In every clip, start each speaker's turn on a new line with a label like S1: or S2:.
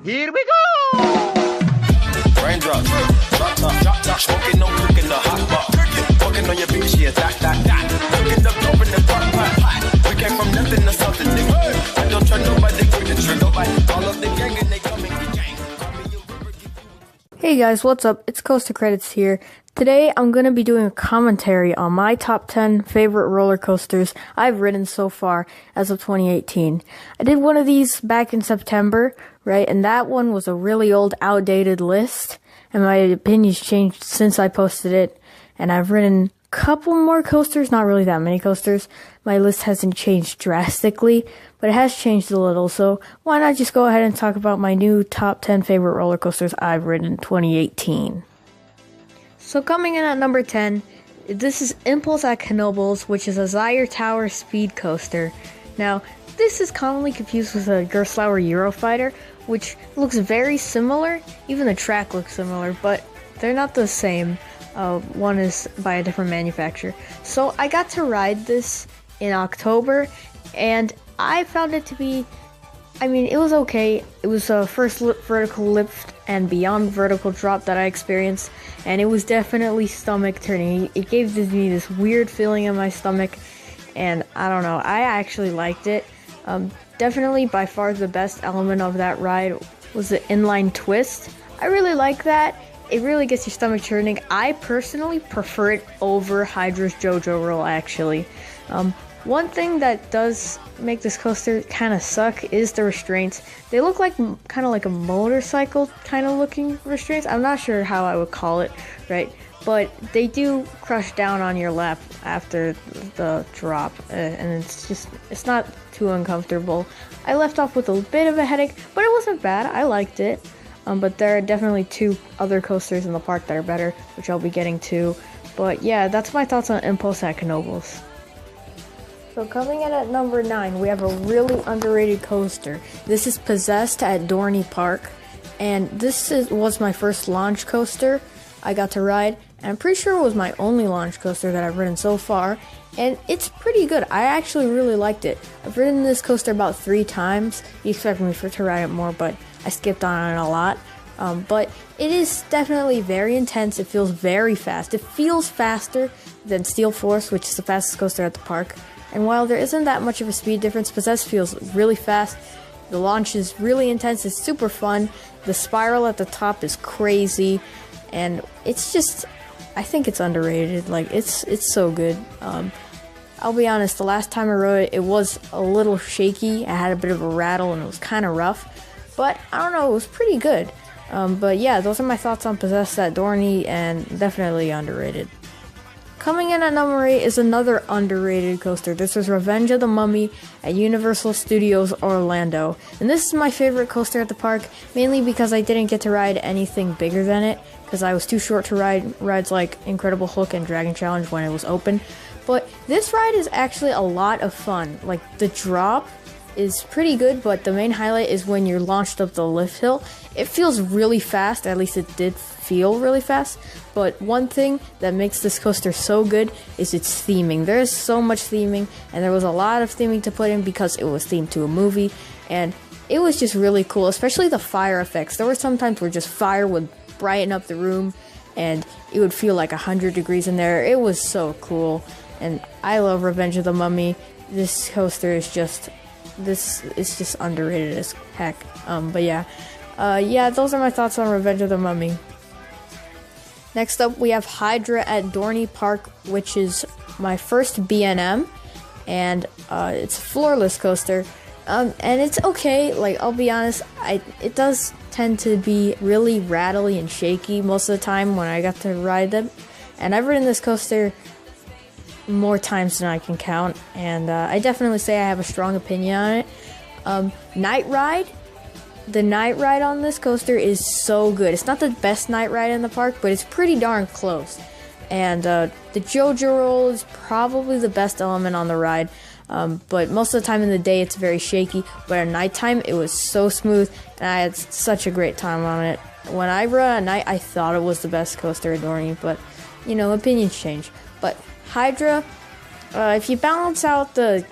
S1: Here we go!
S2: Raindrops, drop top, smoking, no cooking the hot pot. Fucking on your bitch, yeah, that. Cooking up dope in the crock pot. We came from nothing to something, nigga. I don't try nobody with the trigger. All of the gang and they coming to gang.
S3: Hey guys, what's up? It's Coaster Credits here. Today I'm going to be doing a commentary on my top 10 favorite roller coasters I've ridden so far as of 2018. I did one of these back in September, right? And that one was a really old, outdated list. And my opinion's changed since I posted it. And I've ridden a couple more coasters, not really that many coasters. My list hasn't changed drastically, but it has changed a little. So why not just go ahead and talk about my new top 10 favorite roller coasters I've ridden in 2018. So coming in at number 10, this is Impulse at Knoebels, which is a Zyre Tower speed coaster. Now, this is commonly confused with a Gerstlauer Eurofighter, which looks very similar. Even the track looks similar, but they're not the same. One is by a different manufacturer. So I got to ride this in October, and I found it to be, it was okay. It was a first vertical lift and beyond vertical drop that I experienced, and it was definitely stomach turning. It gave me this weird feeling in my stomach, and I don't know, I actually liked it. Definitely by far the best element of that ride was the inline twist. I really like that. It really gets your stomach churning. I personally prefer it over Hydra's JoJo roll, actually. One thing that does make this coaster kind of suck is the restraints. They look like kind of like a motorcycle kind of looking restraints. I'm not sure how I would call it, right? But they do crush down on your lap after the drop, and it's not too uncomfortable. I left off with a bit of a headache, but it wasn't bad. I liked it. But there are definitely two other coasters in the park that are better, which I'll be getting to. But yeah, that's my thoughts on Impulse at Knoebels. So coming in at number 9, we have a really underrated coaster. This is Possessed at Dorney Park, and was my first launch coaster I got to ride, and I'm pretty sure it was my only launch coaster that I've ridden so far, and it's pretty good. I actually really liked it. I've ridden this coaster about 3 times. You expect me to ride it more, but I skipped on it a lot. But it is definitely very intense. It feels very fast. It feels faster than Steel Force, which is the fastest coaster at the park. And while there isn't that much of a speed difference, Possessed feels really fast. The launch is really intense. It's super fun. The spiral at the top is crazy. And it's just, I think it's underrated. Like, it's so good. I'll be honest, the last time I rode it, it was a little shaky. I had a bit of a rattle and it was kind of rough. But I don't know, it was pretty good. But yeah, those are my thoughts on Possessed at Dorney, and definitely underrated. Coming in at number 8 is another underrated coaster. This is Revenge of the Mummy at Universal Studios Orlando. And this is my favorite coaster at the park, mainly because I didn't get to ride anything bigger than it, because I was too short to ride rides like Incredible Hulk and Dragon Challenge when it was open. But this ride is actually a lot of fun. Like, the drop is pretty good, but the main highlight is when you're launched up the lift hill. It feels really fast, at least it did feel really fast. But one thing that makes this coaster so good is its theming. There is so much theming, and there was a lot of theming to put in because it was themed to a movie, and it was just really cool, especially the fire effects. There were some times where just fire would brighten up the room, and it would feel like 100 degrees in there. It was so cool, and I love Revenge of the Mummy. This coaster is just underrated as heck. But yeah, those are my thoughts on Revenge of the Mummy. Next up, we have Hydra at Dorney Park, which is my first B&M, and it's a floorless coaster, and it's okay. Like, I'll be honest, it does tend to be really rattly and shaky most of the time when I got to ride them, and I've ridden this coaster more times than I can count, and I definitely say I have a strong opinion on it. Night ride. The night ride on this coaster is so good. It's not the best night ride in the park, but it's pretty darn close. And the JoJo roll is probably the best element on the ride. But most of the time in the day, it's very shaky. But at nighttime, it was so smooth, and I had such a great time on it. When I rode at night, I thought it was the best coaster at Dorney, but, opinions change. But Hydra, if you balance out the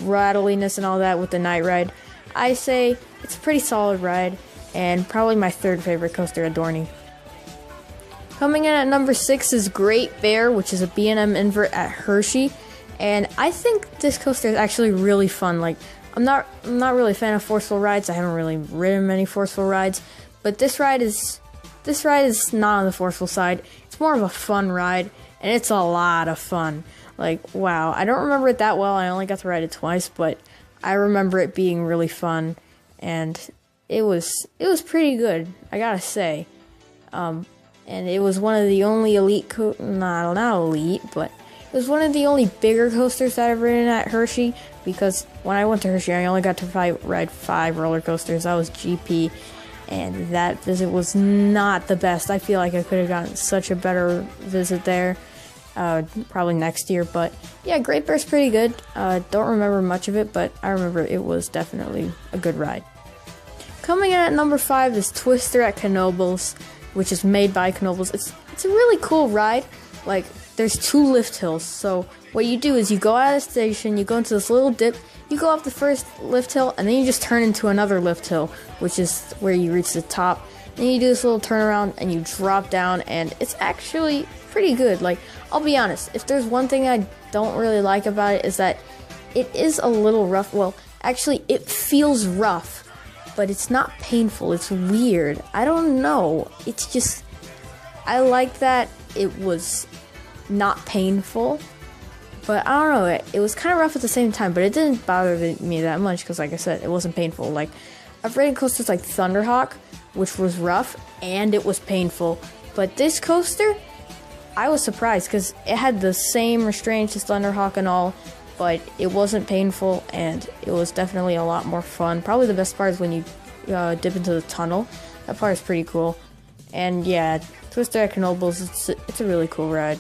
S3: rattliness and all that with the night ride, I say it's a pretty solid ride, and probably my third favorite coaster at Dorney. Coming in at number 6 is Great Bear, which is a B&M invert at Hershey. And I think this coaster is actually really fun. Like, I'm not really a fan of forceful rides. I haven't really ridden many forceful rides, but this ride is not on the forceful side. It's more of a fun ride, and it's a lot of fun. Like, wow, I don't remember it that well. I only got to ride it twice, but I remember it being really fun, and it was pretty good, I gotta say. And it was one of the only not elite, but it was one of the only bigger coasters that I've ridden at Hershey, because when I went to Hershey, I only got to ride 5 roller coasters. That was GP, and that visit was not the best. I feel like I could have gotten such a better visit there, probably next year. But yeah, Great Bear's pretty good. Don't remember much of it, but I remember it was definitely a good ride. Coming in at number 5 is Twister at Knoebels, which is made by Knoebels. It's a really cool ride. Like, there's 2 lift hills. So what you do is you go out of the station, you go into this little dip, you go up the first lift hill, and then you just turn into another lift hill, which is where you reach the top. Then you do this little turnaround and you drop down, and it's actually pretty good. Like, I'll be honest, if there's one thing I don't really like about it, is that it is a little rough. Well, actually, it feels rough, but it's not painful. It's weird. I don't know. It's just, I like that it was not painful, but I don't know. It was kind of rough at the same time, but it didn't bother me that much because, like I said, it wasn't painful. Like, I've ridden coasters like Thunderhawk, which was rough and it was painful, but this coaster, I was surprised because it had the same restraints as Thunderhawk and all, but it wasn't painful, and it was definitely a lot more fun. Probably the best part is when you dip into the tunnel. That part is pretty cool. And yeah, Twister at Knoebels, it's a really cool ride.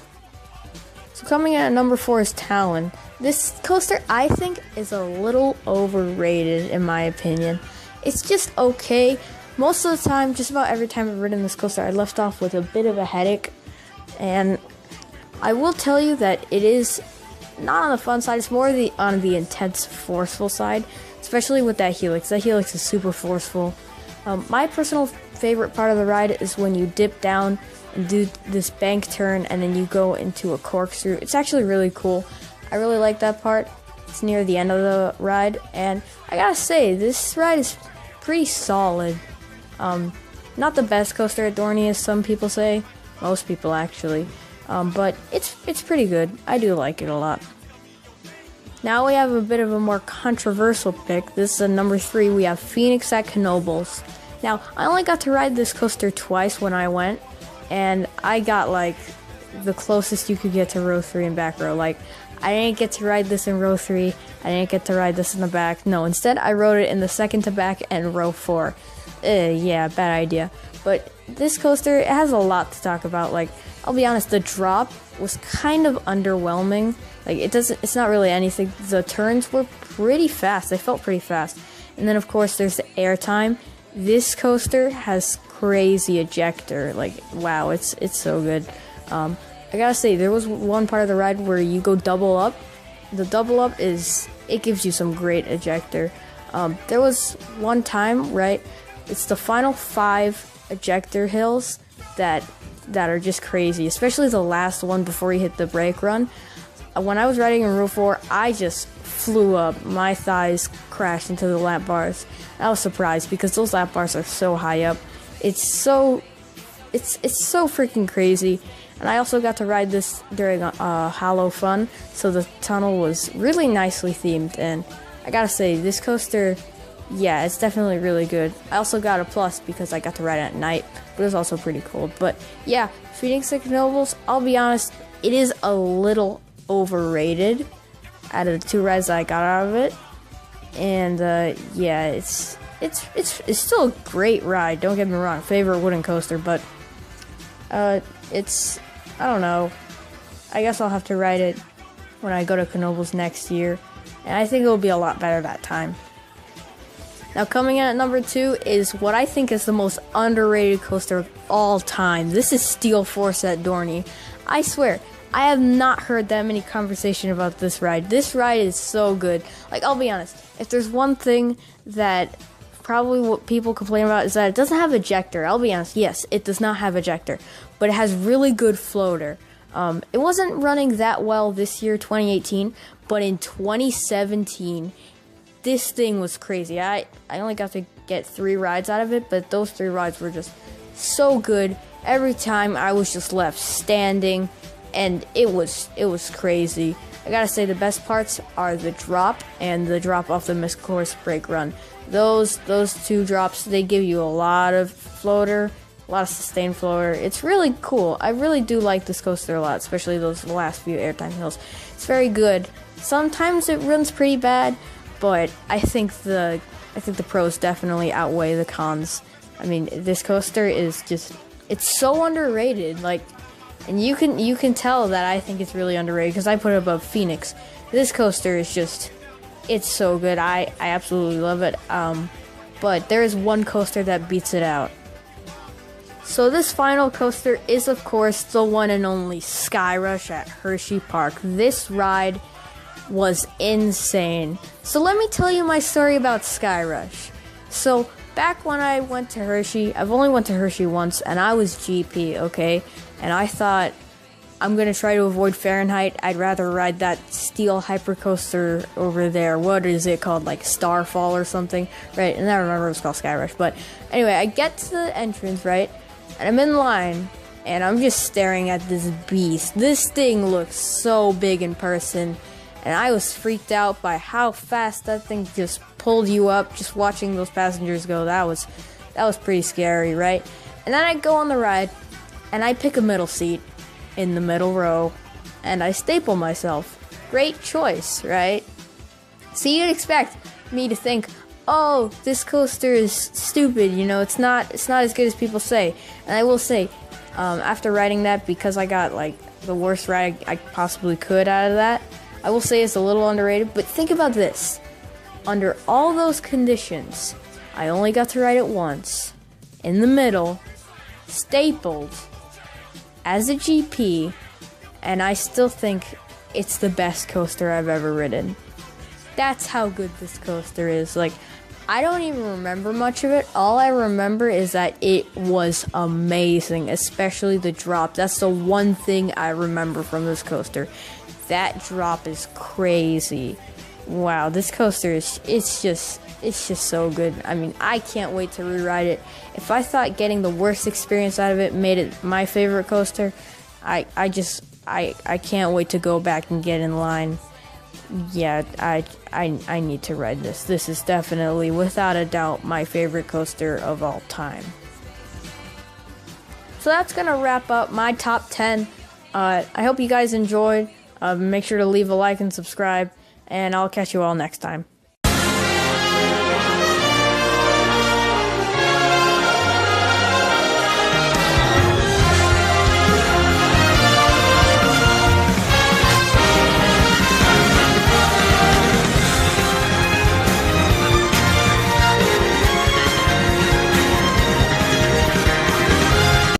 S3: So coming in at number 4 is Talon. This coaster, I think, is a little overrated in my opinion. It's just okay. Most of the time, just about every time I've ridden this coaster, I left off with a bit of a headache. And I will tell you that it is not on the fun side, it's more on the intense, forceful side, especially with that helix. That helix is super forceful. My personal favorite part of the ride is when you dip down and do this bank turn, and then you go into a corkscrew. It's actually really cool. I really like that part. It's near the end of the ride, and I gotta say, this ride is pretty solid. Not the best coaster at Dorney, as some people say. Most people, actually. But it's pretty good. I do like it a lot. Now we have a bit of a more controversial pick. This is a number 3. We have Phoenix at Knoebels. Now, I only got to ride this coaster twice when I went, and I got like the closest you could get to row 3 and back row. Like, I didn't get to ride this in row 3. I didn't get to ride this in the back. No, instead I rode it in the second to back and row 4. Yeah, bad idea. But this coaster, it has a lot to talk about. Like, I'll be honest, the drop was kind of underwhelming. Like, it's not really anything. The turns were pretty fast. They felt pretty fast. And then, of course, there's the airtime. This coaster has crazy ejector. Like, wow, it's so good. I gotta say, there was one part of the ride where you go double up. The double up it gives you some great ejector. There was one time, right? It's the final 5 ejector hills that are just crazy, especially the last one before you hit the brake run. When I was riding in row 4, I just flew up. My thighs crashed into the lap bars. I was surprised because those lap bars are so high up. It's so freaking crazy. And I also got to ride this during Hollow Fun, so the tunnel was really nicely themed. And I gotta say, this coaster, yeah, it's definitely really good. I also got a plus because I got to ride it at night, but it was also pretty cold. But yeah, Phoenix at Knoebels, I'll be honest, it is a little overrated out of the 2 rides that I got out of it. And yeah, it's still a great ride, don't get me wrong, favorite wooden coaster, but it's, I don't know, I guess I'll have to ride it when I go to Knoebels next year, and I think it will be a lot better that time. Now, coming in at number 2 is what I think is the most underrated coaster of all time. This is Steel Force at Dorney. I swear, I have not heard that many conversation about this ride. This ride is so good. Like, I'll be honest, if there's one thing that probably what people complain about is that it doesn't have ejector. I'll be honest, yes, it does not have ejector, but it has really good floater. It wasn't running that well this year, 2018, but in 2017, this thing was crazy. I only got to get 3 rides out of it, but those 3 rides were just so good. Every time I was just left standing, and it was crazy. I gotta say, the best parts are the drop and the drop off the missed course brake run. Those 2 drops, they give you a lot of floater, a lot of sustained floater. It's really cool. I really do like this coaster a lot, especially those last few airtime hills. It's very good. Sometimes it runs pretty bad, but I think the pros definitely outweigh the cons. I mean, this coaster is just, it's so underrated. Like, and you can tell that I think it's really underrated because I put it above Phoenix. This coaster is just, it's so good. I absolutely love it. But there is one coaster that beats it out. So this final coaster is, of course, the one and only Sky Rush at Hershey Park. This ride was insane. So let me tell you my story about Sky Rush. So back when I went to Hershey, I've only went to Hershey once, and I was GP, okay? And I thought, I'm going to try to avoid Fahrenheit. I'd rather ride that steel hypercoaster over there. What is it called? Like Starfall or something? Right, and I remember it was called Sky Rush. But anyway, I get to the entrance, right? And I'm in line, and I'm just staring at this beast. This thing looks so big in person. And I was freaked out by how fast that thing just pulled you up, just watching those passengers go. That was pretty scary, right? And then I go on the ride, and I pick a middle seat in the middle row, and I staple myself. Great choice, right? So you'd expect me to think, oh, this coaster is stupid, you know, it's not as good as people say. And I will say, after riding that, because I got like the worst ride I possibly could out of that, I will say it's a little underrated. But think about this. Under all those conditions, I only got to ride it once, in the middle, stapled, as a GP, and I still think it's the best coaster I've ever ridden. That's how good this coaster is. Like, I don't even remember much of it. All I remember is that it was amazing, especially the drop. That's the one thing I remember from this coaster. That drop is crazy. Wow, this coaster is, it's just so good. I mean, I can't wait to rewrite it. If I thought getting the worst experience out of it made it my favorite coaster, I can't wait to go back and get in line. Yeah, I need to ride this. This is definitely, without a doubt, my favorite coaster of all time. So that's gonna wrap up my top 10. I hope you guys enjoyed. Make sure to leave a like and subscribe, and I'll catch you all next time.